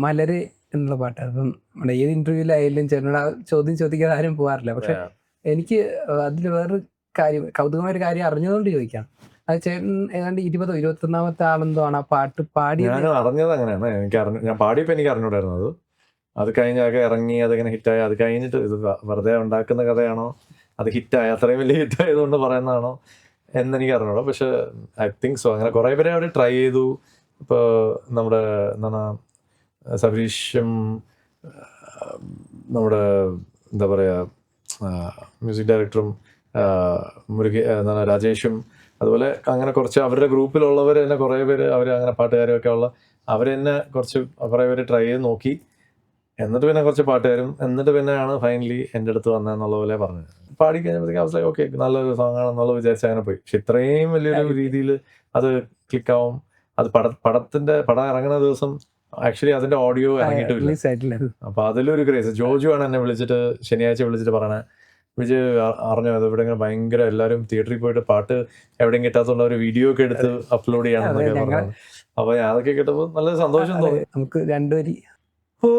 മലര് എന്നുള്ള പാട്ട്. അപ്പം നമ്മുടെ ഏത് ഇന്റർവ്യൂലായാലും ചേട്ടനോട് ആ ചോദ്യം ചോദിക്കാതെ ആരും പോകാറില്ല. പക്ഷെ എനിക്ക് അതിൽ വേറൊരു കാര്യം, കൗതുകമായ ഒരു കാര്യം അറിഞ്ഞതുകൊണ്ട് ചോദിക്കാം. അത് ചേട്ടൻ ഏതാണ്ട് 20ഓ 21ാമത്തെ ആളെന്തോ ആണ് ആ പാട്ട് പാടിയത്. ഞാൻ അറിഞ്ഞത് അങ്ങനെയാണ്. ഞാൻ പാടിയപ്പോൾ എനിക്ക് അറിഞ്ഞൂടായിരുന്നു അത്. അത് കഴിഞ്ഞൊക്കെ ഇറങ്ങി അതിങ്ങനെ ഹിറ്റായി. അത് കഴിഞ്ഞിട്ട് ഇത് വെറുതെ ഉണ്ടാക്കുന്ന കഥയാണോ, അത് ഹിറ്റായി അത്രയും വലിയ ഹിറ്റായതുകൊണ്ട് പറയുന്നതാണോ എന്നെനിക്ക് അറിഞ്ഞൂടാ. പക്ഷെ ഐ തിങ്ക് സോ. അങ്ങനെ കുറേ പേരെ അവർ ട്രൈ ചെയ്തു. ഇപ്പോൾ നമ്മുടെ എന്താണ് സബരീഷും നമ്മുടെ എന്താ പറയുക മ്യൂസിക് ഡയറക്ടറും എന്താണ് രാജേഷും, അതുപോലെ അങ്ങനെ കുറച്ച് അവരുടെ ഗ്രൂപ്പിലുള്ളവർ തന്നെ കുറേ പേര്, അവർ അങ്ങനെ പാട്ടുകാരൊക്കെ ഉള്ള അവർ തന്നെ കുറേ പേര് ട്രൈ ചെയ്ത് നോക്കി. എന്നിട്ട് പിന്നെ കുറച്ച് പാട്ടുകാരും, എന്നിട്ട് പിന്നെയാണ് ഫൈനലി എൻ്റെ അടുത്ത് വന്നതെന്നുള്ള പോലെ പറഞ്ഞത്. പാടി കഴിഞ്ഞപ്പോഴത്തേക്കും അവസ്ഥ ഓക്കെ, നല്ലൊരു സോങ് ആണെന്നുള്ളത് വിചാരിച്ച് അങ്ങനെ പോയി. പക്ഷെ ഇത്രയും വലിയൊരു രീതിയിൽ അത് ക്ലിക്കാവും. അത് പടം ഇറങ്ങുന്ന ദിവസം ആക്ച്വലി അതിന്റെ ഓഡിയോ ഇറങ്ങിയിട്ടില്ല. അപ്പൊ അതിലൊരു ക്രേസ്. ജോജു ആണ് എന്നെ വിളിച്ചിട്ട് ശനിയാഴ്ച വിളിച്ചിട്ട് പറയണേ, വിജയ് അറിഞ്ഞോ അത് ഇവിടെ ഇങ്ങനെ ഭയങ്കര എല്ലാവരും തിയേറ്ററിൽ പോയിട്ട് പാട്ട് എവിടെയും കിട്ടാത്തുള്ള ഒരു വീഡിയോ ഒക്കെ എടുത്ത് അപ്ലോഡ് ചെയ്യണമെന്നൊക്കെ പറഞ്ഞു. അപ്പൊ അതൊക്കെ കേട്ടപ്പോൾ നല്ല സന്തോഷം തോന്നി. നമുക്ക് രണ്ടുപേരി ഓ